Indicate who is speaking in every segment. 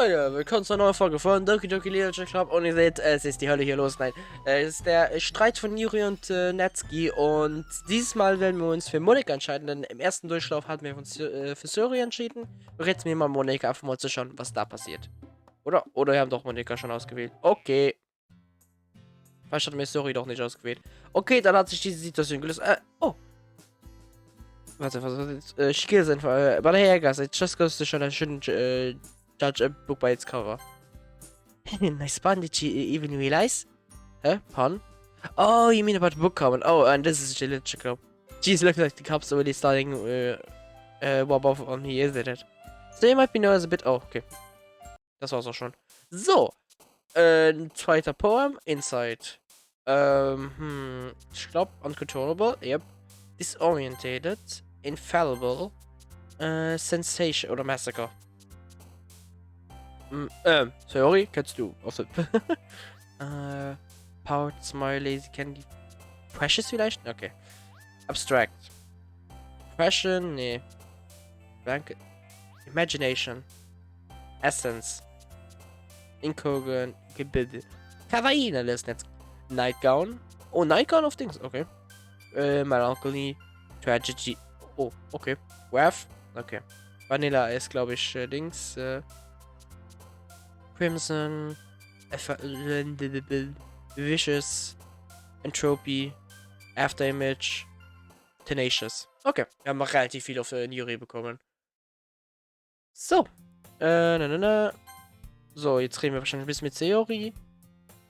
Speaker 1: Leute, willkommen zur neuen Folge von Doki Doki Club und ihr seht, es ist die Hölle hier los. Nein, es ist der Streit von Yuri und Netsuki und dieses Mal werden wir uns für Monika entscheiden, denn im ersten Durchlauf hatten wir uns für Suri entschieden. Und jetzt nehmen wir Monika einfach mal zu schauen, was da passiert. Oder wir haben doch Monika schon ausgewählt. Okay. Vielleicht hatten wir Suri doch nicht ausgewählt. Okay, dann hat sich diese Situation gelöst. Oh. Warte, was Skills info. But hey guys, it just goes to show that I shouldn't judge a book by its cover. Nice pun, did you even realize? Huh? Pun? Oh, you mean about the book cover? Oh, and this is Jeemak Club. Jeez, looks like the cup's already starting warm up on here, isn't it? So you might be known as a bit. Oh, okay. Das war's auch schon. So. Zweiter Poem. Inside. Ich glaube, uncontrollable. Yep. Disorientated. Infallible. Sensation oder Massacre. Sorry, kannst du. Also. Powered, Smile, Lazy Candy. Precious vielleicht? Okay. Abstract. Passion, nee. Blanket. Imagination. Essence. Incognito. Gebilde. Kawaii, ne, das Netz. Nightgown. Oh, Nightgown auf Dings, okay. Melancholy. Tragedy. Oh, okay. Wrath. Okay. Vanilla ist, glaube ich, Dings. Crimson. Vicious. Entropy. Afterimage. Tenacious. Okay. Wir haben noch relativ viel auf Yuri bekommen. So. So, jetzt reden wir wahrscheinlich ein bisschen mit Sayori.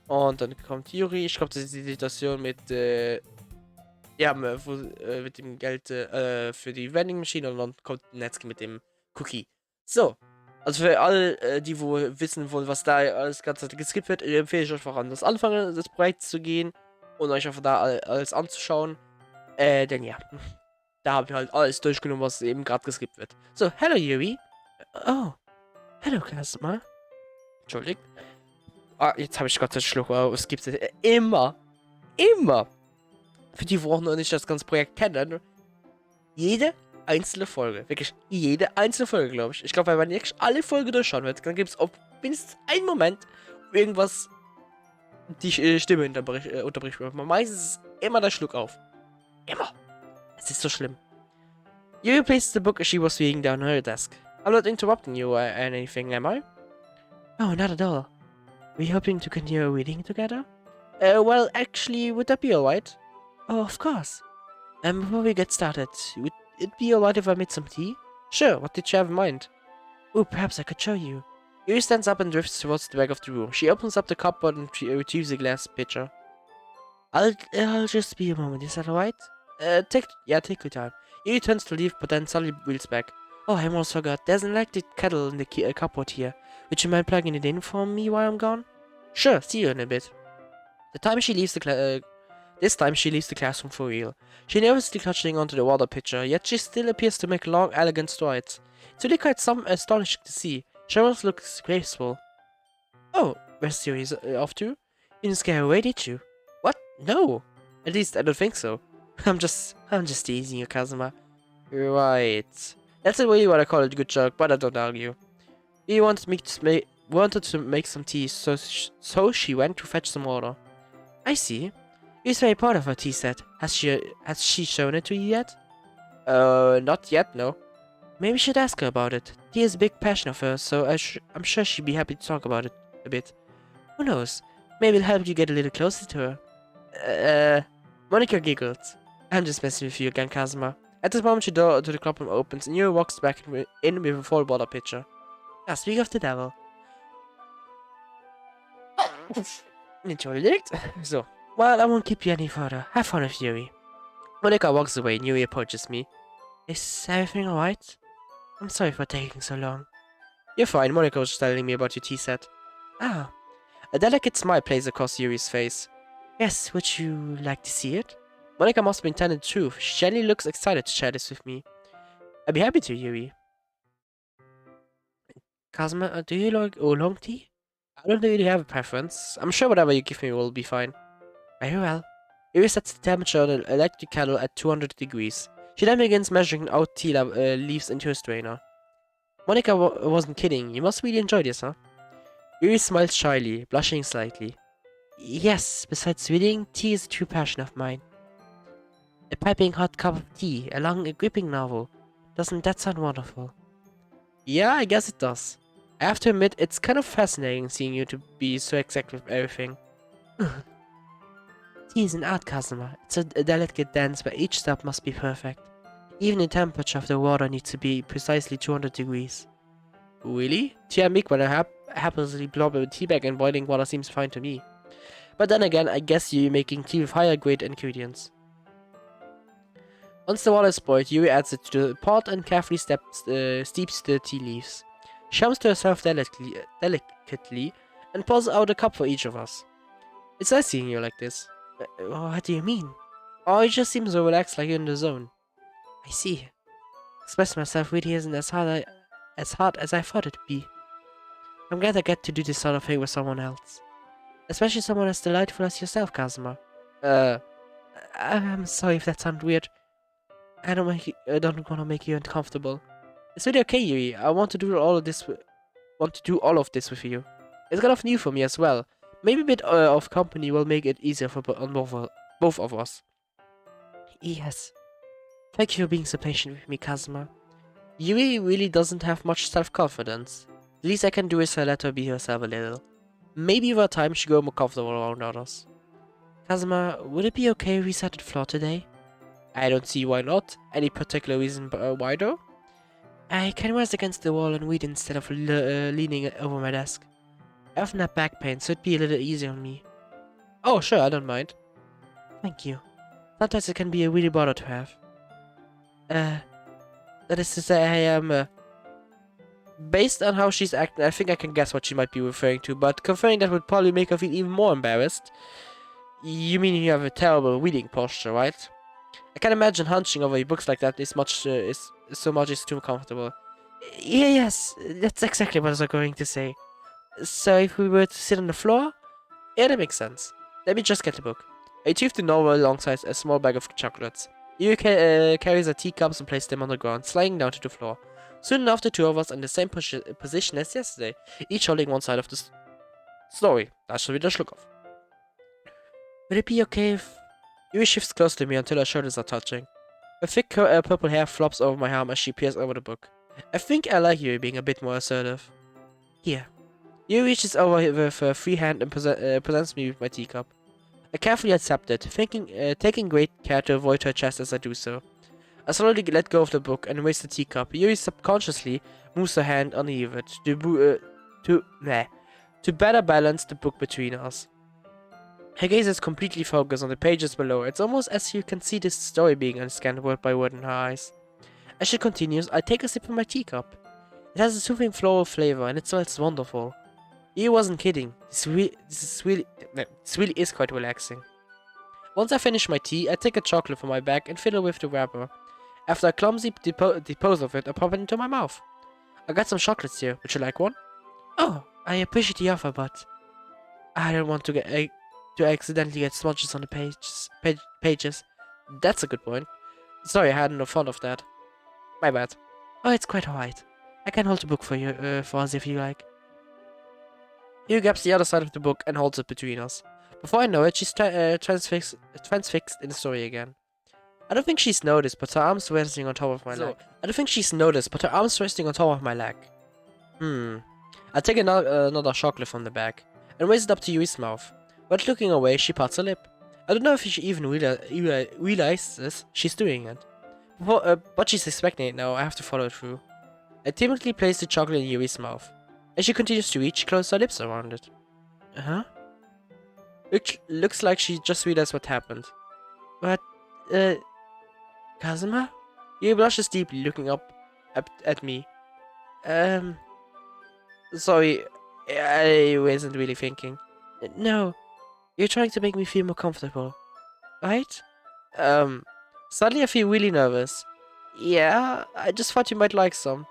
Speaker 1: Und dann kommt Yuri. Ich glaube, das ist die Situation mit, mit dem Geld für die Vending Machine und dann kommt Netsuki mit dem Cookie. So. Also für alle, die wo wissen wollen, was da alles ganze Zeit geskippt wird, empfehle ich euch voran, das Anfang des Projekts zu gehen und euch einfach da alles anzuschauen. Denn ja, da haben wir halt alles durchgenommen, was eben gerade geskippt wird. So, hello Yuri. Oh, hello Customer. Entschuldigt. Ah, jetzt habe ich Gott sei Dank Schluck. Oh, es gibt immer. Für die, wo auch noch nicht das ganze Projekt kennen. Jede einzelne Folge. Wirklich jede einzelne Folge, glaube ich. Ich glaube, wenn man wirklich alle Folgen durchschauen wird, dann gibt es mindestens einen Moment, wo irgendwas die Stimme unterbricht. Meistens ist immer der Schluck auf. Immer. Es ist so schlimm. You replaced the book as she was reading down her desk. I'm not interrupting you or anything, am I? Oh, not at all. We hoping to continue reading together? Well, actually, would that be alright? Oh, of course. Before we get started, would it be alright if I made some tea? Sure, what did you have in mind? Oh, perhaps I could show you. Yuri stands up and drifts towards the back of the room. She opens up the cupboard and retrieves a glass pitcher. I'll just be a moment, is that alright? Take your time. Yuri turns to leave, but then suddenly wheels back. Oh, I almost forgot. There's an electric kettle in the cupboard here. Would you mind plugging it in for me while I'm gone? Sure, see you in a bit. This time she leaves the classroom for real. She nervously clutching onto the water pitcher, yet she still appears to make long, elegant strides. It's really quite astonishing to see. She almost looks graceful. Oh, where's Yuri off to? You didn't scare her away, did you? What? No. At least I don't think so. I'm just teasing you, Kazuma. Right. That's really what I call a good joke, but I don't argue. He wanted to make some tea, so she went to fetch some water. I see. He's very proud of her tea set. Has she shown it to you yet? Not yet, no. Maybe you should ask her about it. Tea is a big passion of hers, so I'm sure she'd be happy to talk about it a bit. Who knows? Maybe it'll help you get a little closer to her. Monika giggles. I'm just messing with you again, Kazuma. At this moment, the door to the clubroom opens, and Yuri walks back in with a full water pitcher. Ah, speak of the devil. Entschuldigt. So. Well, I won't keep you any further. Have fun with Yuri. Monika walks away, and Yuri approaches me. Is everything alright? I'm sorry for taking so long. You're fine, Monika was telling me about your tea set. Ah. A delicate smile plays across Yuri's face. Yes, would you like to see it? Monika must have been telling the truth. She genuinely looks excited to share this with me. I'd be happy to, Yuri. Kazuma, do you like oolong tea? I don't really have a preference. I'm sure whatever you give me will be fine. Very well. Yuri sets the temperature on the electric kettle at 200 degrees. She then begins measuring out tea leaves into a strainer. Monica wasn't kidding. You must really enjoy this, huh? Yuri smiled shyly, blushing slightly. Yes, besides reading, tea is a true passion of mine. A piping hot cup of tea, along a gripping novel. Doesn't that sound wonderful? Yeah, I guess it does. I have to admit, it's kind of fascinating seeing you to be so exact with everything. Tea is an art, Kazuma. It's a delicate dance where each step must be perfect. Even the temperature of the water needs to be precisely 200 degrees. Really? Tea I make when I happily blob a tea bag and boiling water seems fine to me. But then again, I guess you're making tea with higher grade ingredients. Once the water is boiled, Yuri adds it to the pot and carefully steeps the tea leaves. She hums to herself delicately and pours out a cup for each of us. It's nice seeing you like this. What do you mean? Oh, you just seem so relaxed, like you're in the zone. I see. Express myself really isn't as hard as I thought it'd be. I'm glad I get to do this sort of thing with someone else. Especially someone as delightful as yourself, Kazuma. I'm sorry if that sounds weird. I don't want to make you uncomfortable. It's really okay, Yuri. I want to do all of this with you. It's kind of new for me as well. Maybe a bit of company will make it easier for both of us. Yes. Thank you for being so patient with me, Kazuma. Yuri really doesn't have much self-confidence. The least I can do is let her be herself a little. Maybe over time she'll grow more comfortable around others. Kazuma, would it be okay if we sat at the floor today? I don't see why not. Any particular reason why though? I can rest against the wall and read instead of leaning over my desk. I often have back pain, so it'd be a little easier on me. Oh, sure, I don't mind. Thank you. Sometimes it can be a really bother to have. That is to say, I am, based on how she's acting, I think I can guess what she might be referring to, but confirming that would probably make her feel even more embarrassed. You mean you have a terrible reading posture, right? I can imagine hunching over your books like that is too comfortable. Yes, that's exactly what I was going to say. So if we were to sit on the floor? Yeah, that makes sense. Let me just get the book. I retrieved the novel alongside a small bag of chocolates. Yuri carries the teacups and places them on the ground, sliding down to the floor. Soon enough, the two of us in the same position as yesterday, each holding one side of the story. Da schon wieder Schluck auf. Would it be okay if... Yuri shifts close to me until her shoulders are touching. Her thick purple hair flops over my arm as she peers over the book. I think I like Yuri being a bit more assertive. Here. Yuri reaches over with her free hand and presents me with my teacup. I carefully accept it, taking great care to avoid her chest as I do so. I slowly let go of the book and raise the teacup. Yuri subconsciously moves her hand underneath it to better balance the book between us. Her gaze is completely focused on the pages below. It's almost as you can see this story being scanned word by word in her eyes. As she continues, I take a sip from my teacup. It has a soothing floral flavor and it smells wonderful. He wasn't kidding. This really is quite relaxing. Once I finish my tea, I take a chocolate from my bag and fiddle with the wrapper. After a clumsy dispose of it, I pop it into my mouth. I got some chocolates here. Would you like one? Oh, I appreciate the offer, but I don't want to accidentally get smudges on the pages. That's a good point. Sorry, I hadn't thought of that. My bad. Oh, it's quite alright. I can hold the book for you, for us if you like. He grabs the other side of the book and holds it between us. Before I know it, she's transfixed in the story again. I don't think she's noticed, but her arms resting on top of my leg. My leg. I take another chocolate from the bag and raise it up to Yuri's mouth. But looking away, she parts her lip. I don't know if she even realizes she's doing it. But she's expecting it now. I have to follow through. I timidly place the chocolate in Yuri's mouth. As she continues to reach, she closes her lips around it. Huh? Looks like she just realized what happened. But, Kazuma? Yuri blushes deeply, looking up at me. Sorry, I wasn't really thinking. No, you're trying to make me feel more comfortable, right? Suddenly I feel really nervous. Yeah, I just thought you might like some.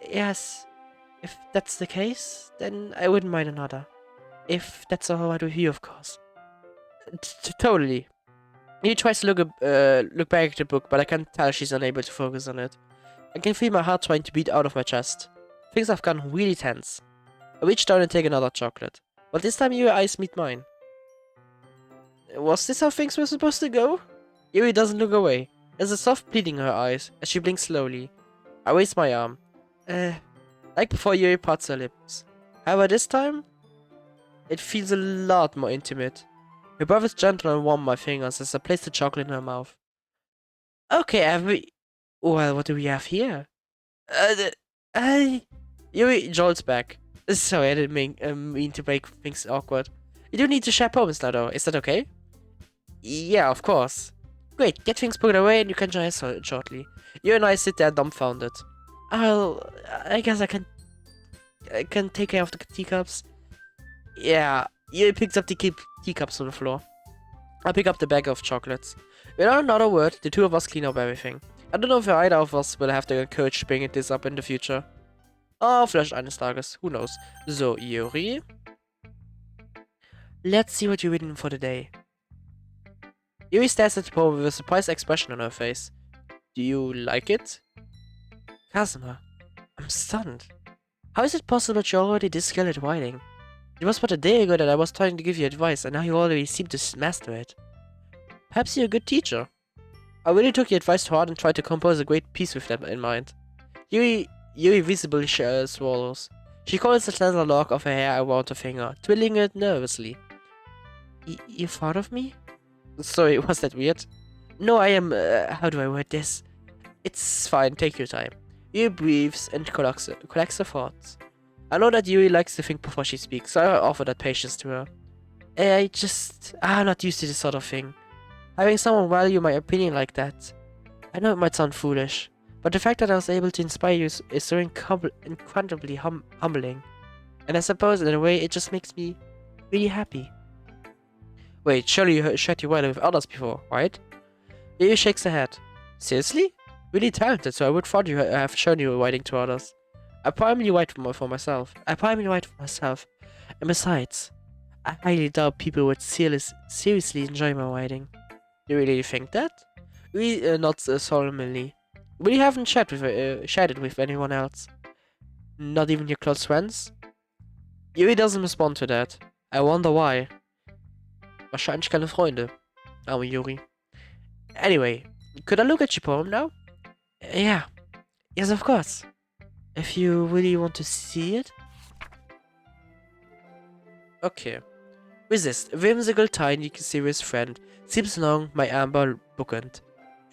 Speaker 1: Yes. If that's the case, then I wouldn't mind another. If that's alright with you, of course. Totally. He tries to look back at the book, but I can tell she's unable to focus on it. I can feel my heart trying to beat out of my chest. Things have gotten really tense. I reach down and take another chocolate. But this time your eyes meet mine. Was this how things were supposed to go? Yuri doesn't look away. There's a soft pleading in her eyes as she blinks slowly. I raise my arm. Like before, Yuri parts her lips. However, this time, it feels a lot more intimate. Her breath is gentle and warm on my fingers as I place the chocolate in her mouth. Okay, well, what do we have here? Yuri jolts back. Sorry, I didn't mean to make things awkward. You do need to share poems now, though. Is that okay? Yeah, of course. Great, get things put away and you can join us shortly. You and I sit there dumbfounded. I guess I can take care of the teacups. Yeah, you picks up the teacups on the floor. I pick up the bag of chocolates. Without another word, the two of us clean up everything. I don't know if either of us will have the courage to bring this up in the future. Oh, vielleicht eines Tages. Who knows? So, Yuri. Let's see what you're reading for the day. Yuri stares at the poem with a surprised expression on her face. Do you like it? Kazuma, I'm stunned. How is it possible that you're already this skilled at writing? It was but a day ago that I was trying to give you advice, and now you already seem to master it. Perhaps you're a good teacher. I really took your advice to heart and tried to compose a great piece with that in mind. Yuri visibly swallows. She coils the slender lock of her hair around her finger, twiddling it nervously. You're fond of me? Sorry, was that weird? No, I am. How do I word this? It's fine, take your time. Yuri breathes and collects her thoughts. I know that Yuri likes to think before she speaks, so I offer that patience to her. I'm not used to this sort of thing. Having someone value my opinion like that. I know it might sound foolish, but the fact that I was able to inspire you is so incredibly humbling. And I suppose in a way it just makes me really happy. Wait, surely you shared your writing with others before, right? Yuri shakes her head. Seriously? Really talented, so I would thought you have shown your writing to others. I primarily write for myself. And besides, I highly doubt people would seriously enjoy my writing. You really think that? We not solemnly. We haven't shared it with anyone else. Not even your close friends? Yuri doesn't respond to that. I wonder why. Wahrscheinlich keine Freunde. Arme Yuri. Anyway, could I look at your poem now? Yeah. Yes, of course. If you really want to see it. Okay. Resist. A whimsical, tiny, serious friend seeps along my amber bookend,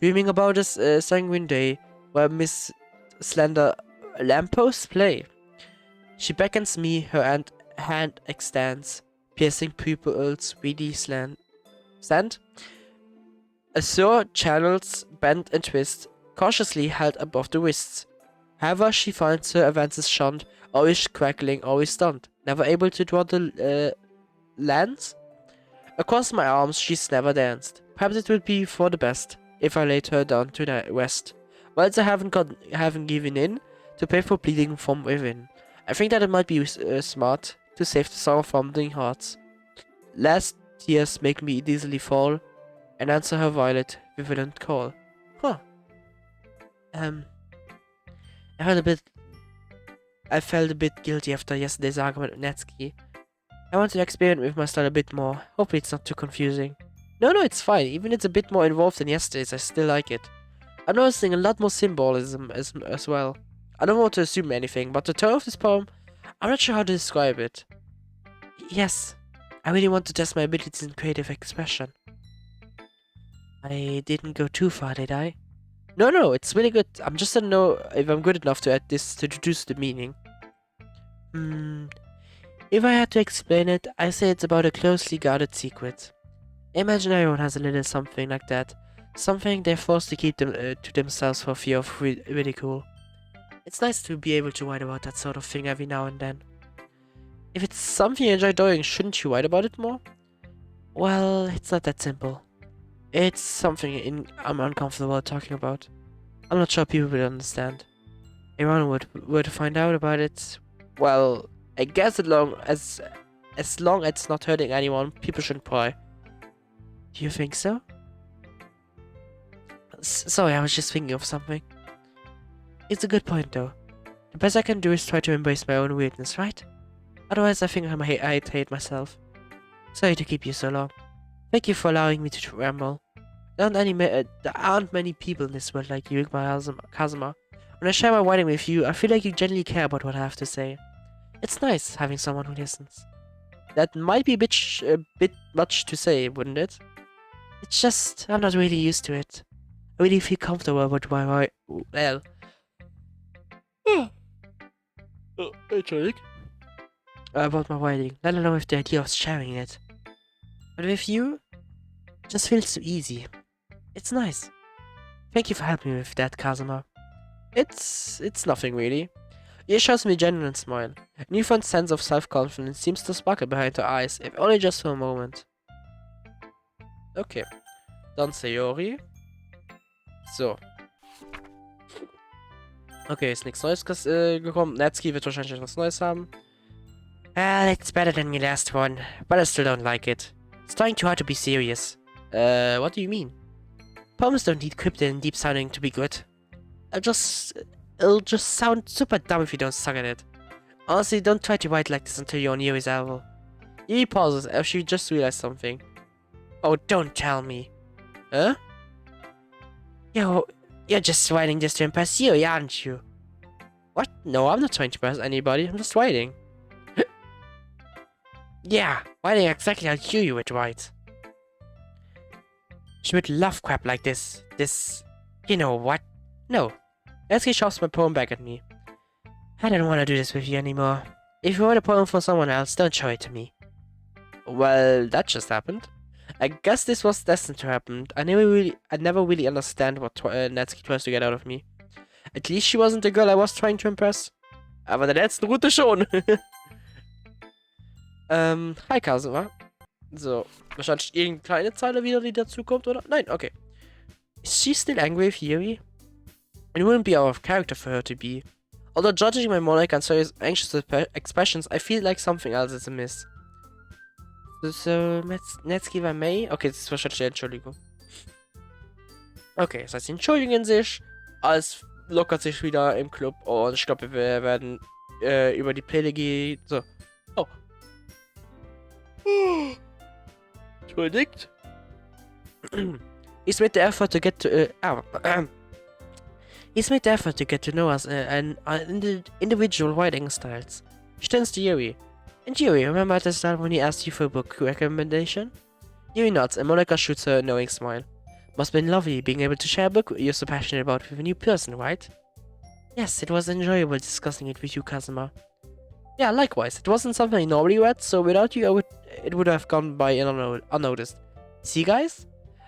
Speaker 1: dreaming about this sanguine day where Miss Slender lampposts play. She beckons me, her hand extends, piercing pupils really slant. Azure channels bend and twist, cautiously held above the wrists. However, she finds her advances shunned, always crackling, always stunned, never able to draw the lens. Across my arms, she's never danced. Perhaps it would be for the best if I laid her down to rest. Whilst I haven't given in to painful pleading from within, I think that it might be smart to save the sorrow from the hearts. Last tears make me easily fall, and answer her violet, vigilant call. Huh. I felt a bit guilty after yesterday's argument with Netsky. I want to experiment with my style a bit more. Hopefully it's not too confusing. No, it's fine. Even if it's a bit more involved than yesterday's, I still like it. I'm noticing a lot more symbolism as well. I don't want to assume anything, but the tone of this poem, I'm not sure how to describe it. Yes, I really want to test my abilities in creative expression. I didn't go too far, did I? No, it's really good. I'm just don't know if I'm good enough to add this to deduce the meaning. If I had to explain it, I say it's about a closely guarded secret. Imagine everyone has a little something like that. Something they're forced to keep to themselves for fear of ridicule. It's nice to be able to write about that sort of thing every now and then. If it's something you enjoy doing, shouldn't you write about it more? Well, it's not that simple. It's something I'm uncomfortable talking about. I'm not sure people will understand. If anyone were to find out about it, well, I guess as long as it's not hurting anyone, people shouldn't pry. Do you think so? Sorry, I was just thinking of something. It's a good point though. The best I can do is try to embrace my own weirdness, right? Otherwise, I think I'd hate myself. Sorry to keep you so long. Thank you for allowing me to ramble. There aren't many people in this world like you, Kazuma. When I share my writing with you, I feel like you genuinely care about what I have to say. It's nice having someone who listens. That might be a bit much to say, wouldn't it? It's just, I'm not really used to it. I really feel comfortable with my about my writing, let alone with the idea of sharing it. But with you, it just feels so easy. It's nice. Thank you for helping me with that, Kazuma. It's nothing really. It shows me a genuine smile. A newfound sense of self-confidence seems to sparkle behind her eyes, if only just for a moment. Okay. Dann Sayori. So. Okay, ist nichts Neues gekommen. Natsuki wird wahrscheinlich etwas Neues haben. Well, it's better than your last one, but I still don't like it. It's trying too hard to be serious. What do you mean? Poems don't need cryptic and deep sounding to be good. It'll just sound super dumb if you don't suck at it. Honestly, don't try to write like this until you're on Yuri's level. Yuri pauses as she just realized something. Oh, don't tell me. Huh? You're just writing just to impress Yuri, aren't you? What? No, I'm not trying to impress anybody. I'm just writing. Yeah, writing exactly how Yuri would write. She would love crap like this. You know what? No. Natsuki shoves my poem back at me. I don't want to do this with you anymore. If you write a poem for someone else, don't show it to me. Well, that just happened. I guess this was destined to happen. I never really understand what Natsuki tries to get out of me. At least she wasn't the girl I was trying to impress. Aber der letzten Route schon. Hi Kazuma. So, wahrscheinlich irgendeine kleine Zeile wieder, die dazukommt, oder? Nein, okay. Is she still angry with Yuri? It wouldn't be out of character for her to be. Although judging my monarch and Sayori's anxious expressions, I feel like something else is amiss. So, Natsuki, if I may? Okay, das ist wahrscheinlich die Entschuldigung. Okay, das heißt, sie entschuldigen sich, alles lockert sich wieder im Club und ich glaube, wir werden über die Pläne gehen. So. Oh. Entschuldigt. He's made the effort to get to He's made the effort to get to know us and our individual writing styles. She turns to Yuri. And Yuri, remember at the start when he asked you for a book recommendation? Yuri nods and Monika shoots her a knowing smile. Must have been lovely being able to share a book you're so passionate about with a new person, right? Yes, it was enjoyable discussing it with you, Kazuma. Yeah, likewise. It wasn't something I normally read, so without you, it would have gone by unnoticed. See, guys?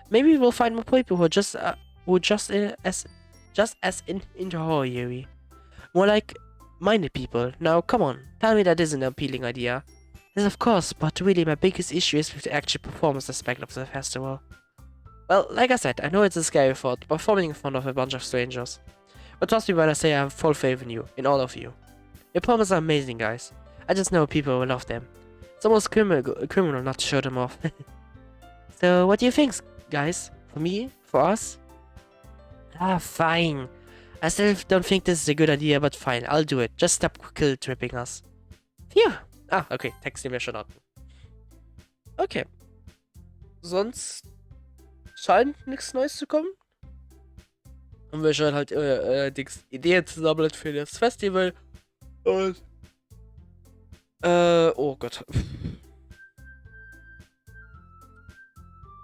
Speaker 1: Maybe we'll find more people who are just as into horror, Yuri. More like minded people. Now, come on, tell me that isn't an appealing idea. Yes, of course, but really my biggest issue is with the actual performance aspect of the festival. Well, like I said, I know it's a scary thought, performing in front of a bunch of strangers. But trust me when I say I have full faith in you, in all of you. Your performances are amazing, guys. I just know people will love them. It's almost criminal not to show them off. So, what do you think, guys? For me? For us? Fine. I still don't think this is a good idea, but fine, I'll do it. Just stop guilt-tripping us. Phew. Okay, Text nehmen wir schon hatten. Okay. Sonst scheint nichts Neues zu kommen. Und wir schauen halt Ideen zusammen für das Festival. Und oh Gott.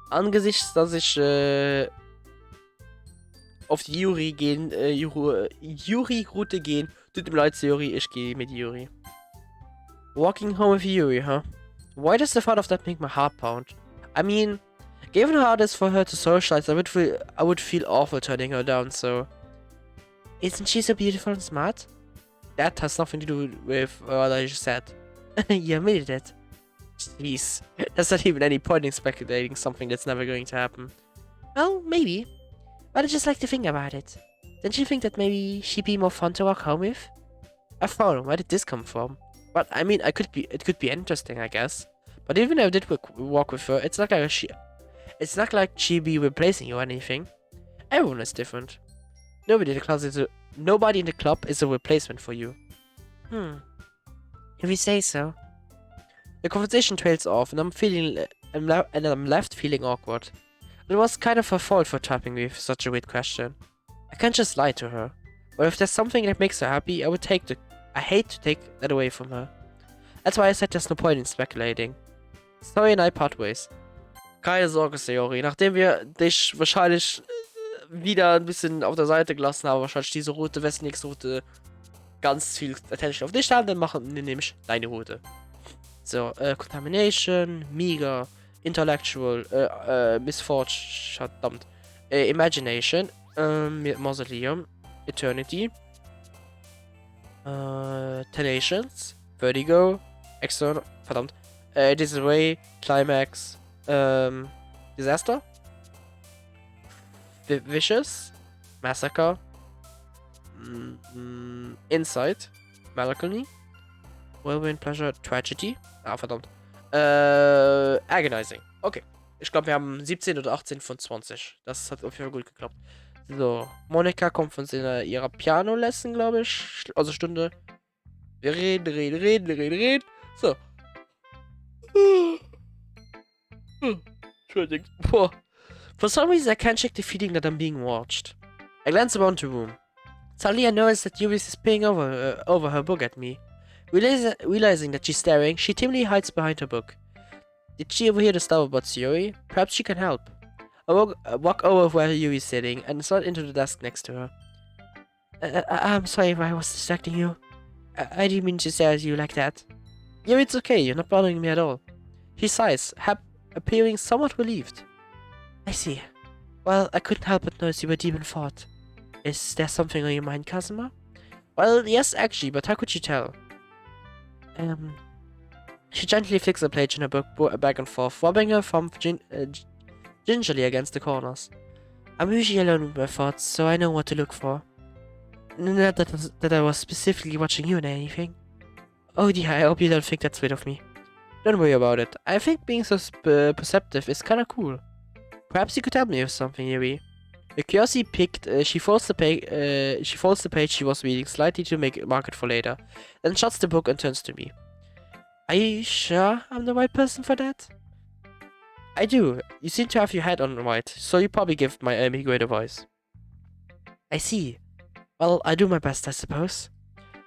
Speaker 1: Angesichts, dass ich auf die Yuri-Route gehen, tut mir leid, Yuri, ich gehe mit Yuri. Walking home with Yuri, huh? Why does the thought of that make my heart pound? I mean, given how hard it is for her to socialize, I would feel awful turning her down, so... Isn't she so beautiful and smart? That has nothing to do with what I just said. You admitted it. Jeez, there's not even any point in speculating something that's never going to happen. Well, maybe. But I just like to think about it. Don't you think that maybe she'd be more fun to walk home with? I thought, where did this come from? But I mean, it could be interesting, I guess. But even if I did walk with her, it's not like she'd be replacing you or anything. Everyone is different. Nobody in the club is a replacement for you. If you say so. The conversation trails off, and I'm left feeling awkward. It was kind of her fault for tapping me with such a weird question. I can't just lie to her. But if there's something that makes her happy, I hate to take that away from her. That's why I said there's no point in speculating. Sorry and I part ways. Keine Sorge, Sayori. Nachdem wir dich wahrscheinlich wieder ein bisschen auf der Seite gelassen haben, wahrscheinlich diese Route, Westnix-Route, ganz viel Attention auf dich haben, dann nehme ich deine Route. So, Contamination, Mega, Intellectual, Misfortune, verdammt. Imagination, Mausoleum, Eternity, Tenacious, Vertigo, External, verdammt. Disarray, Climax, Disaster, Vicious, Massacre, Insight, Melancholy, Whirlwind, Pleasure, Tragedy. Ah, verdammt. Agonizing. Okay. Ich glaube, wir haben 17 oder 18 von 20. Das hat auf jeden Fall gut geklappt. So. Monika kommt von ihrer Piano-Lesson, glaube ich. Also Stunde. Wir reden. So. Entschuldigung. Boah. For some reason, I can't shake the feeling that I'm being watched. I glance around the room. Suddenly, I notice that Yuri is peering over her book at me. Realizing that she's staring, she timidly hides behind her book. Did she overhear the stuff about Yuri? Perhaps she can help. I walk over where Yuri is sitting and slide into the desk next to her. I'm sorry if I was distracting you. I didn't mean to stare at you like that. Yuri, it's okay, you're not bothering me at all. She sighs, appearing somewhat relieved. I see. Well, I couldn't help but notice you were deep in thought. Is there something on your mind, Kazuma? Well, yes, actually, but how could you tell? She gently flicks a page in her book back and forth, rubbing her thumb gingerly against the corners. I'm usually alone with my thoughts, so I know what to look for. Not that I was specifically watching you or anything. Oh dear, I hope you don't think that's weird of me. Don't worry about it. I think being so perceptive is kinda cool. Perhaps you could help me with something, Yuri. The curiosity picked, she folds the page she was reading slightly to mark it for later, then shuts the book and turns to me. Are you sure I'm the right person for that? I do. You seem to have your head on right, so you probably give my Amy great advice. I see. Well, I do my best, I suppose.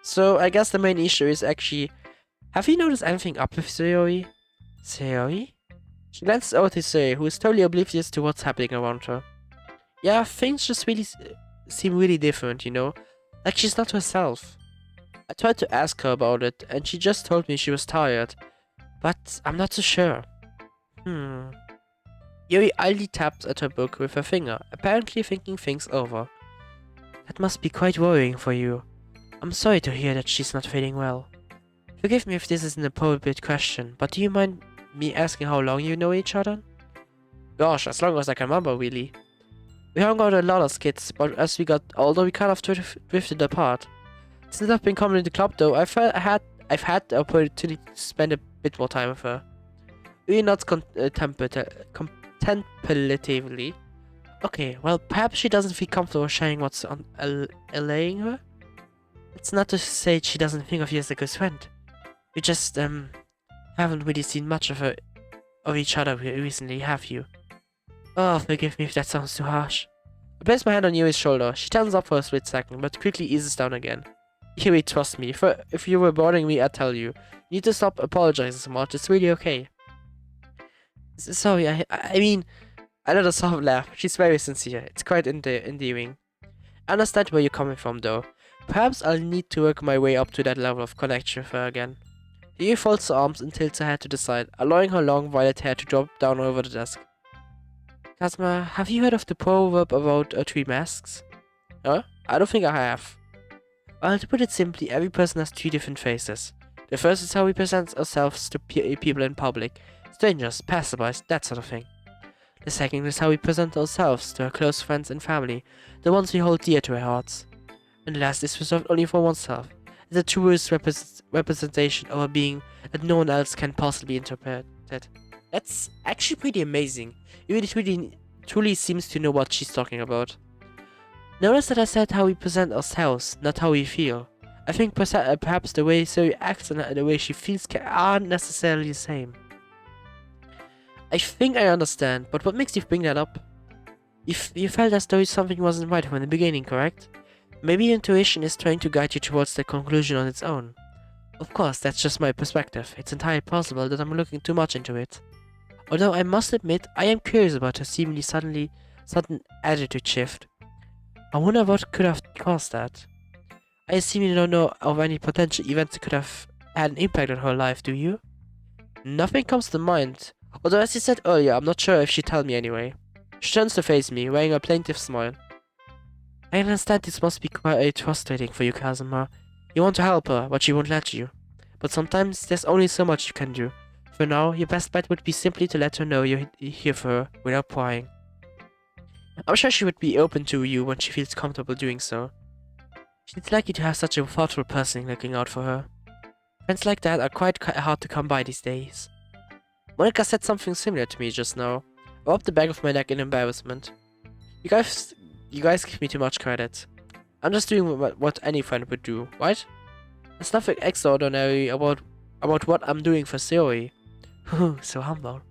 Speaker 1: So, I guess the main issue is actually, have you noticed anything up with Sayori? Sayori? She glances over to Sayori, who is totally oblivious to what's happening around her. Yeah, things just really seem really different, you know? Like she's not herself. I tried to ask her about it, and she just told me she was tired. But I'm not so sure. Yuri idly tapped at her book with her finger, apparently thinking things over. That must be quite worrying for you. I'm sorry to hear that she's not feeling well. Forgive me if this is an appropriate question, but do you mind me asking how long you know each other? Gosh, as long as I can remember, really. We hung out a lot as kids, but as we got older, we kind of drifted apart. Since I've been coming to the club, though, I've had the opportunity to spend a bit more time with her. Really not contemplatively. Okay, well, perhaps she doesn't feel comfortable sharing what's allaying her. It's not to say she doesn't think of you as a good friend. We just haven't really seen much of each other recently, have you? Oh, forgive me if that sounds too harsh. I place my hand on Yuri's shoulder. She turns up for a split second, but quickly eases down again. Yuri, trust me. If you were bothering me, I'd tell you. You need to stop apologizing so much. It's really okay. Sorry, I mean, another soft laugh. She's very sincere. It's quite endearing. I understand where you're coming from, though. Perhaps I'll need to work my way up to that level of connection with her again. Yuri folds her arms and tilts her head to the side, allowing her long violet hair to drop down over the desk. Kazuma, have you heard of the proverb about three masks? Huh? I don't think I have. Well, to put it simply, every person has three different faces. The first is how we present ourselves to people in public, strangers, passerbys, that sort of thing. The second is how we present ourselves to our close friends and family, the ones we hold dear to our hearts. And the last is reserved only for oneself. It's the truest representation of a being that no one else can possibly interpret. That's actually pretty amazing. It really truly seems to know what she's talking about. Notice that I said how we present ourselves, not how we feel. I think perhaps the way Zoe acts and the way she feels aren't necessarily the same. I think I understand, but what makes you bring that up? You felt as though something wasn't right from the beginning, correct? Maybe intuition is trying to guide you towards the conclusion on its own. Of course, that's just my perspective. It's entirely possible that I'm looking too much into it. Although I must admit, I am curious about her seemingly sudden attitude shift. I wonder what could have caused that. I assume you don't know of any potential events that could have had an impact on her life, do you? Nothing comes to mind, although as you said earlier, I'm not sure if she'd tell me anyway. She turns to face me, wearing a plaintive smile. I understand this must be quite frustrating for you, Kazuma. You want to help her, but she won't let you. But sometimes there's only so much you can do. For now, your best bet would be simply to let her know you're here for her, without prying. I'm sure she would be open to you when she feels comfortable doing so. She's lucky to have such a thoughtful person looking out for her. Friends like that are quite hard to come by these days. Monica said something similar to me just now. I rubbed the back of my neck in embarrassment. You guys give me too much credit. I'm just doing what any friend would do, right? There's nothing extraordinary about what I'm doing for Zoe. So humble.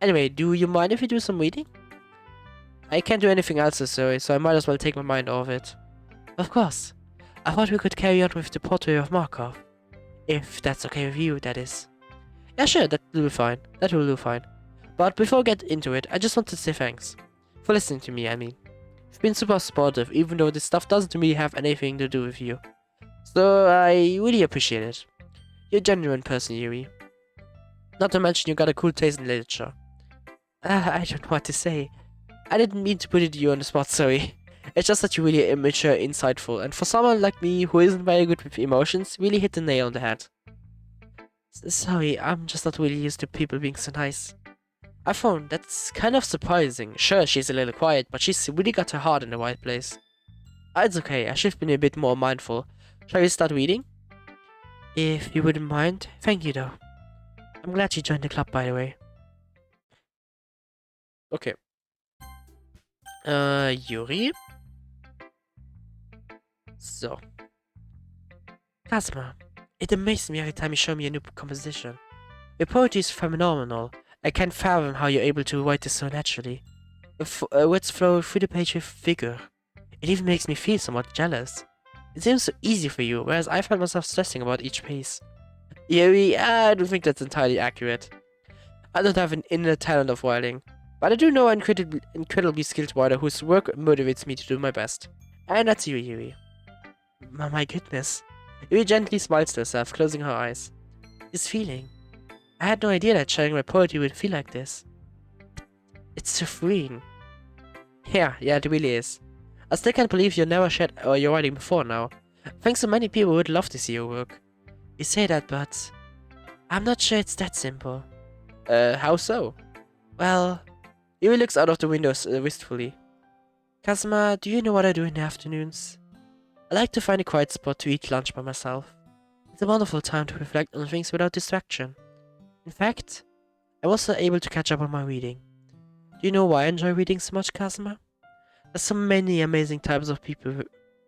Speaker 1: Anyway, do you mind if we do some reading? I can't do anything else with Zoe, so I might as well take my mind off it. Of course. I thought we could carry on with the portrait of Markov. If that's okay with you, that is. Yeah, sure, that will do fine. But before I get into it, I just want to say thanks. For listening to me, I mean. You've been super supportive, even though this stuff doesn't really have anything to do with you. So I really appreciate it. You're a genuine person, Yuri. Not to mention you got a cool taste in literature. I don't know what to say. I didn't mean to put you on the spot, sorry. It's just that you're really immature, insightful, and for someone like me who isn't very good with emotions, really hit the nail on the head. Sorry, I'm just not really used to people being so nice. Avonn, that's kind of surprising. Sure, she's a little quiet, but she's really got her heart in the right place. It's okay, I should have been a bit more mindful. Shall we start reading? If you wouldn't mind, thank you though. I'm glad you joined the club, by the way. Okay. Yuri? So. Kazuma, it amazes me every time you show me a new composition. Your poetry is phenomenal. I can't fathom how you're able to write this so naturally. Words flow through the page with vigor. It even makes me feel somewhat jealous. It seems so easy for you, whereas I find myself stressing about each pace. Yuri, I don't think that's entirely accurate. I don't have an inner talent of writing, but I do know an incredibly skilled writer whose work motivates me to do my best. And that's you, Yuri. My goodness. Yuri gently smiles to herself, closing her eyes. This feeling. I had no idea that sharing my poetry would feel like this. It's so freeing. Yeah, it really is. I still can't believe you never shared your writing before now. I think so many people would love to see your work. You say that, but I'm not sure it's that simple. How so? Well, Yuri looks out of the window wistfully. Kazuma, do you know what I do in the afternoons? I like to find a quiet spot to eat lunch by myself. It's a wonderful time to reflect on things without distraction. In fact, I'm also able to catch up on my reading. Do you know why I enjoy reading so much, Kazuma? There's so many amazing types of people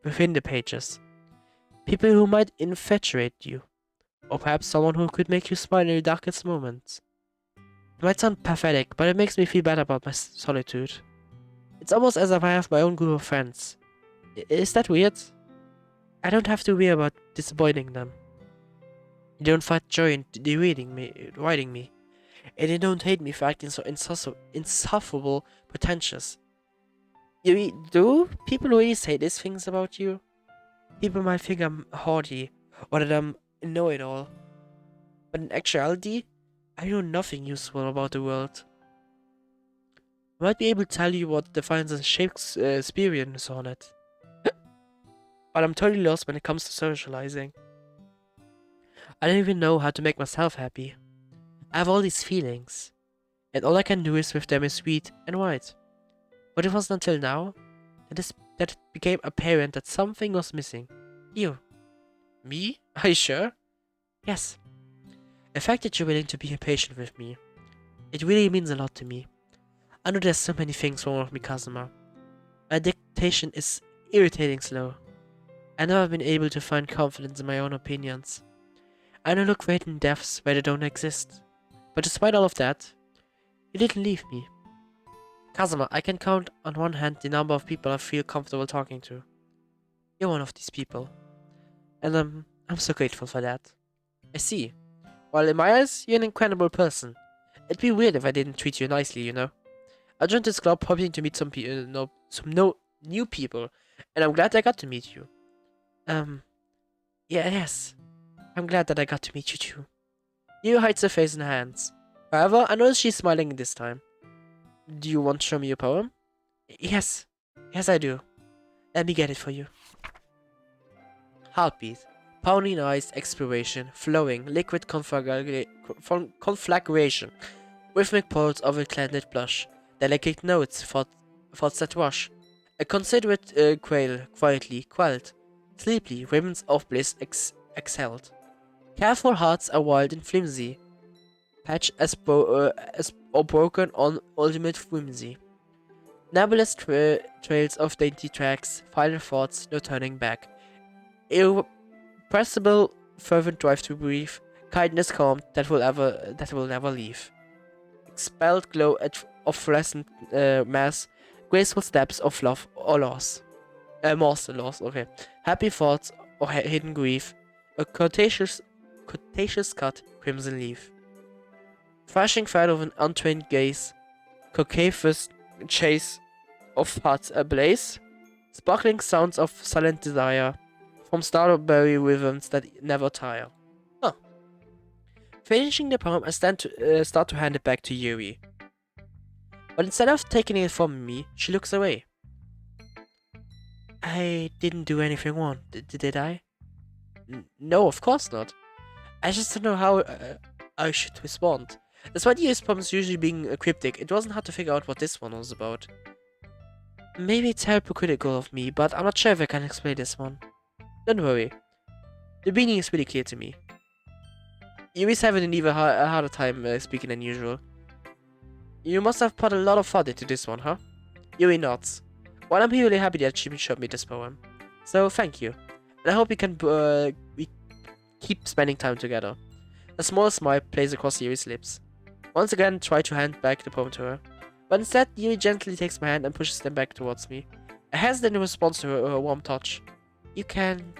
Speaker 1: within the pages. People who might infatuate you, or perhaps someone who could make you smile in your darkest moments. It might sound pathetic, but it makes me feel better about my solitude. It's almost as if I have my own group of friends. Is that weird? I don't have to worry about disappointing them. They don't find joy in writing me, and they don't hate me for acting so insufferable pretentious. Do people really say these things about you? People might think I'm haughty, or that I'm a know-it-all. But in actuality, I know nothing useful about the world. I might be able to tell you what defines a Shakespearean sonnet. But I'm totally lost when it comes to socializing. I don't even know how to make myself happy. I have all these feelings, and all I can do is with them is read and write. But it wasn't until now that it became apparent that something was missing. You. Me? Are you sure? Yes. The fact that you're willing to be patient with me, it really means a lot to me. I know there's so many things wrong with me, Kazuma. My dictation is irritating slow. I've never been able to find confidence in my own opinions. I don't look great in depths where they don't exist. But despite all of that, you didn't leave me. Kazuma, I can count on one hand the number of people I feel comfortable talking to. You're one of these people. And I'm so grateful for that. I see. While in my eyes, you're an incredible person. It'd be weird if I didn't treat you nicely, you know? I joined this club hoping to meet some new people, and I'm glad I got to meet you. Yes. I'm glad that I got to meet you too. You hides her face in her hands. However, I notice she's smiling this time. Do you want to show me your poem? Yes. Yes, I do. Let me get it for you. Heartbeat. Pounding eyes, expiration, flowing, liquid conflagration, rhythmic pulse of a candid blush, delicate notes, thoughts that rush, a considerate quail, quietly, quelled, sleepily, ribbons of bliss exhaled. Careful hearts are wild and flimsy, patch as or broken on ultimate whimsy. Nebulous trails of dainty tracks, final thoughts, no turning back. Irrepressible, fervent drive to breathe, kindness calm that will never leave. Expelled glow of fluorescent mass, graceful steps of love or loss. Loss, okay. Happy thoughts or hidden grief, a cretaceous cut, crimson leaf. Flashing fire of an untrained gaze, cocacious chase of hearts ablaze, sparkling sounds of silent desire, from starberry rhythms that never tire. Huh. Finishing the poem, I start to hand it back to Yuri. But instead of taking it from me, she looks away. I didn't do anything wrong, did I? No, of course not. I just don't know how I should respond. Despite Yuri's poems usually being cryptic, it wasn't hard to figure out what this one was about. Maybe it's hypocritical of me, but I'm not sure if I can explain this one. Don't worry. The meaning is pretty clear to me. Yuri's having an even harder time speaking than usual. You must have put a lot of thought into this one, huh? Yuri nods. Well, I'm really happy that she showed me this poem. So, thank you. And I hope we keep spending time together. A small smile plays across Yuri's lips. Once again, try to hand back the poem to her. But instead, Yuri gently takes my hand and pushes them back towards me. A hesitant response to her warm touch. You can...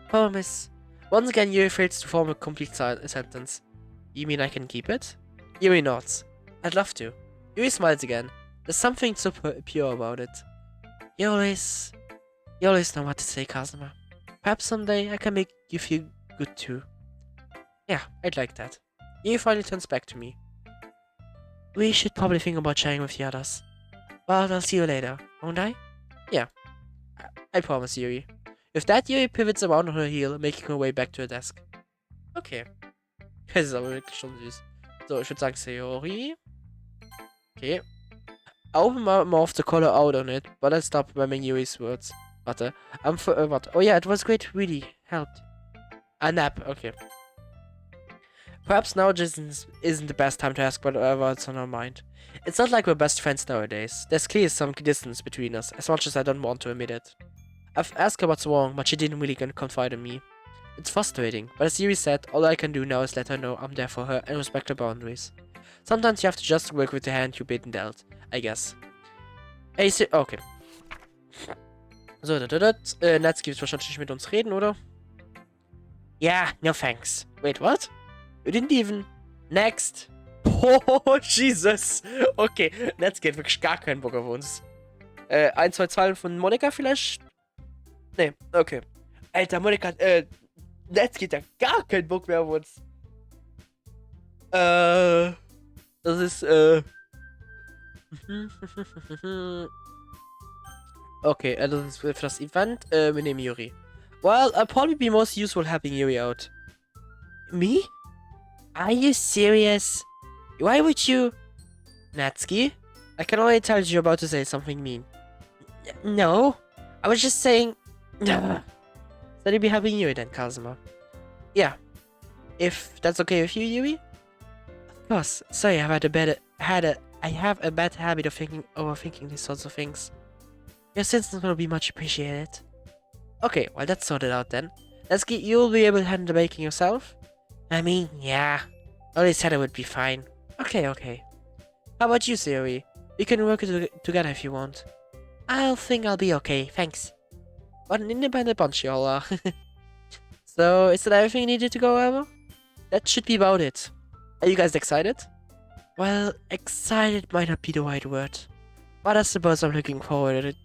Speaker 1: Poem is... Once again, Yuri fails to form a complete sentence. You mean I can keep it? Yuri nods. I'd love to. Yuri smiles again. There's something so pure about it. You always know what to say, Kazuma. Perhaps someday I can make you feel good too. Yeah, I'd like that. Yuri finally turns back to me. We should probably think about sharing with the others. Well, I'll see you later, won't I? Yeah. I promise, Yuri. With that, Yuri pivots around on her heel, making her way back to her desk. Okay. Das ist aber wirklich schon süß. So, ich würde sagen, Sayori. Okay. I open my mouth to call her out on it, but I stop remembering Yuri's words. Warte. Warte. Oh yeah, it was great, really. Helped. A nap, okay. Perhaps now just isn't the best time to ask whatever's on her mind. It's not like we're best friends nowadays. There's clearly some distance between us, as much as I don't want to admit it. I've asked her what's wrong, but she didn't really confide in me. It's frustrating, but as Yuri said, all I can do now is let her know I'm there for her and respect her boundaries. Sometimes you have to just work with the hand you've been dealt, I guess. Hey, okay. So, Natsuki wird wahrscheinlich nicht mit uns reden, oder? Yeah, no thanks. Wait, what? You didn't even... Next! Oh, Jesus! Okay, Natsuki hat wirklich gar keinen Bock auf uns. Ein, zwei Zahlen von Monika vielleicht? Nee, okay. Alter, Monika hat, Natsuki hat ja gar keinen Bock mehr auf uns. Das ist, Okay, das ist für das Event, wir nehmen Yuri. Well, I'll probably be most useful helping Yuri out. Me? Are you serious? Why would you... Natsuki? I can already tell you're about to say something mean. No, I was just saying... So you'll be helping Yuri then, Kazuma. Yeah. If that's okay with you, Yuri? Of course. Sorry, I have a bad habit of overthinking these sorts of things. Your assistance will be much appreciated. Okay, well that's sorted out then. Lesky, you'll be able to handle the baking yourself? I mean, yeah. Only said I would be fine. Okay. How about you, Zowie? We can work together if you want. I'll think I'll be okay, thanks. What an independent bunch y'all are. So, is that everything you needed to go over? That should be about it. Are you guys excited? Well, excited might not be the right word. But I suppose I'm looking forward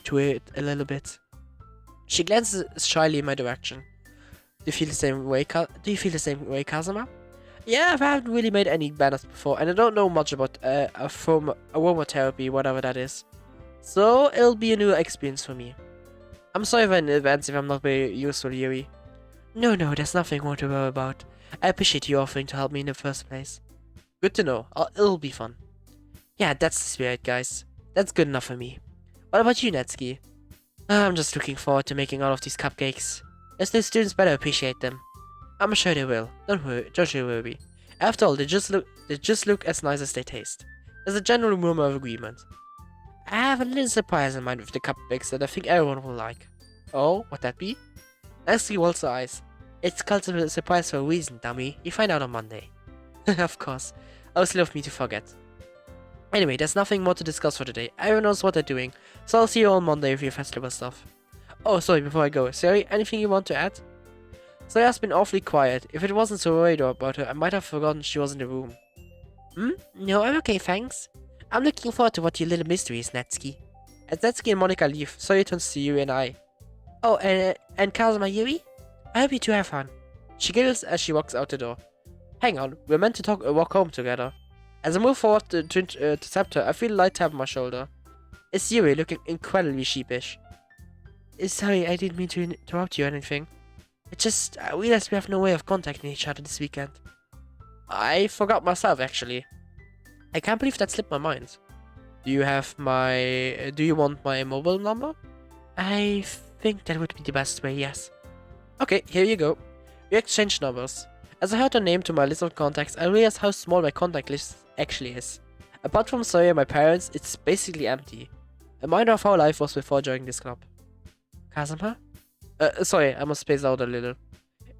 Speaker 1: to it a little bit. She glances shyly in my direction. Do you feel the same way, Kazuma? Yeah, I haven't really made any banners before, and I don't know much about aromatherapy, whatever that is. So, it'll be a new experience for me. I'm sorry in advance if I'm not very useful, Yuri. No, there's nothing more to worry about. I appreciate you offering to help me in the first place. Good to know. It'll be fun. Yeah, that's the spirit, guys. That's good enough for me. What about you, Netsuki? I'm just looking forward to making all of these cupcakes. As the students better appreciate them. I'm sure they will. Don't you worry. After all, they just look as nice as they taste. There's a general murmur of agreement. I have a little surprise in mind with the cupcakes that I think everyone will like. Oh, what that be? Netsuki rolls her eyes. It's called a surprise for a reason, dummy. You find out on Monday. Of course. I was slow of me to forget. Anyway, there's nothing more to discuss for today. Everyone knows what they're doing, so I'll see you on Monday with your festival stuff. Oh, sorry, before I go, Sari, anything you want to add? Sari has been awfully quiet. If it wasn't so worried about her, I might have forgotten she was in the room. No, I'm okay, thanks. I'm looking forward to what your little mystery is, Netsuki. As Netsuki and Monica leave, Sari turns to Yuri and I. Oh, and Kazuma, Yuri? I hope you two have fun. She giggles as she walks out the door. Hang on, we're meant to walk home together. As I move forward to intercept her, I feel a light tap on my shoulder. It's Yuri, looking incredibly sheepish. Sorry, I didn't mean to interrupt you or anything. It's just, I realized we have no way of contacting each other this weekend. I forgot myself, actually. I can't believe that slipped my mind. Do you want my mobile number? I think that would be the best way, yes. Okay, here you go. We exchange numbers. As I heard her name to my list of contacts, I realized how small my contact list actually is. Apart from Sawyer and my parents, it's basically empty. A reminder of how life was before joining this club. Kazuma? Sorry, I must space out a little.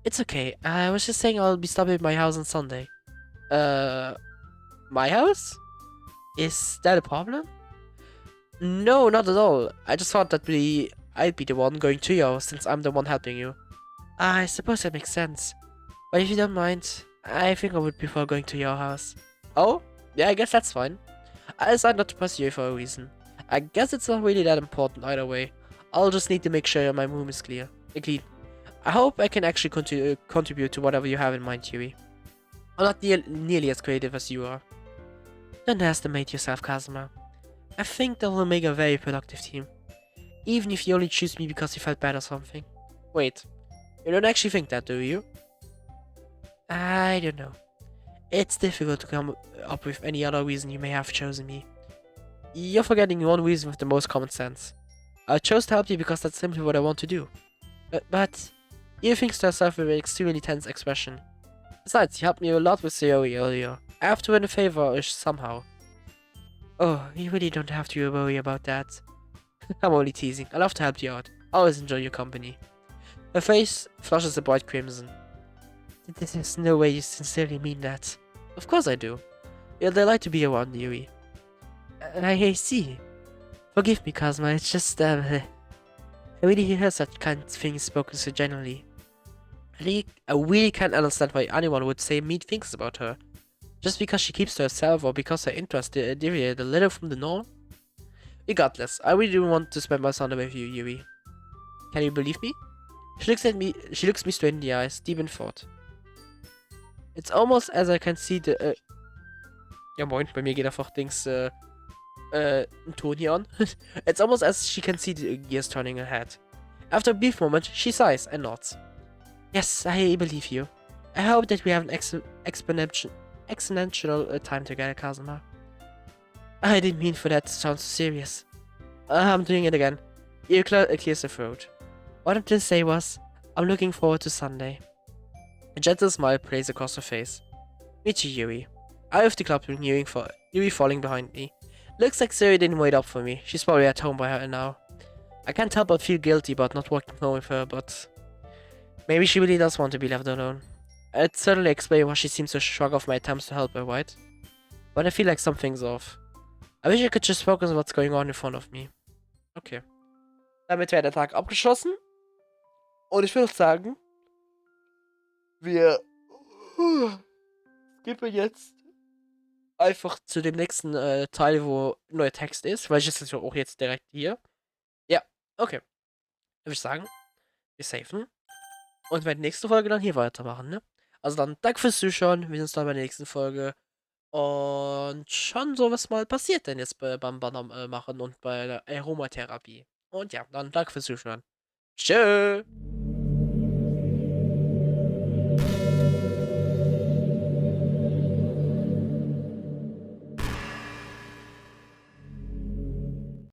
Speaker 1: It's okay, I was just saying I'll be stopping at my house on Sunday. My house? Is that a problem? No, not at all. I just thought that I'd be the one going to your house since I'm the one helping you. I suppose that makes sense. But if you don't mind, I think I would prefer going to your house. Oh? Yeah, I guess that's fine. I decided not to pursue you for a reason. I guess it's not really that important either way. I'll just need to make sure my room is clean. I hope I can actually contribute to whatever you have in mind, Yuri. I'm not nearly as creative as you are. Don't underestimate yourself, Kazuma. I think that will make a very productive team. Even if you only choose me because you felt bad or something. Wait, you don't actually think that, do you? I don't know. It's difficult to come up with any other reason you may have chosen me. You're forgetting one reason with the most common sense. I chose to help you because that's simply what I want to do. But you thinks to herself with an extremely tense expression. Besides, you helped me a lot with ZOWIE earlier. I have to win a favor somehow. Oh, you really don't have to worry about that. I'm only teasing. I love to help you out. I always enjoy your company. Her face flushes a bright crimson. There's no way you sincerely mean that. Of course I do. You're a delight to be around, Yuri. I see. Forgive me, Kazuma, it's just, I really hear such kind of things spoken so generally. I really can't understand why anyone would say mean things about her. Just because she keeps to herself or because her interests deviate a little from the norm? Regardless, I really do want to spend my Sunday with you, Yuri. Can you believe me? She looks me straight in the eyes, deep in thought. It's almost as I can see the, Ja moin, bei mir geht einfach Dings, ein Ton hier an. It's almost as she can see the gears turning her head. After a brief moment, she sighs and nods. Yes, I believe you. I hope that we have an exponential time together, Kazuma. I didn't mean for that to sound so serious. I'm doing it again. You clears the throat. What I didn't say was, I'm looking forward to Sunday. A gentle smile plays across her face. Me too, Yuri. I left the club room, Yuri falling behind me. Looks like Zoe didn't wait up for me. She's probably at home by her now. I can't help but feel guilty about not walking home with her, but maybe she really does want to be left alone. I'd certainly explain why she seems to shrug off my attempts to help her, right? But I feel like something's off. I wish I could just focus on what's going on in front of me. Okay. Damit wäre der Tag abgeschlossen. Und ich würde sagen, wir skippen jetzt einfach zu dem nächsten Teil, wo neuer Text ist, weil ich ist auch jetzt direkt hier. Ja, okay. Würde ich sagen, wir safen. Und bei der nächsten Folge dann hier weitermachen, ne? Also dann, danke fürs Zuschauen. Wir sehen uns dann bei der nächsten Folge. Und schauen so, was mal passiert denn jetzt beim Banner machen und bei der Aromatherapie. Und ja, dann danke fürs Zuschauen. Tschö.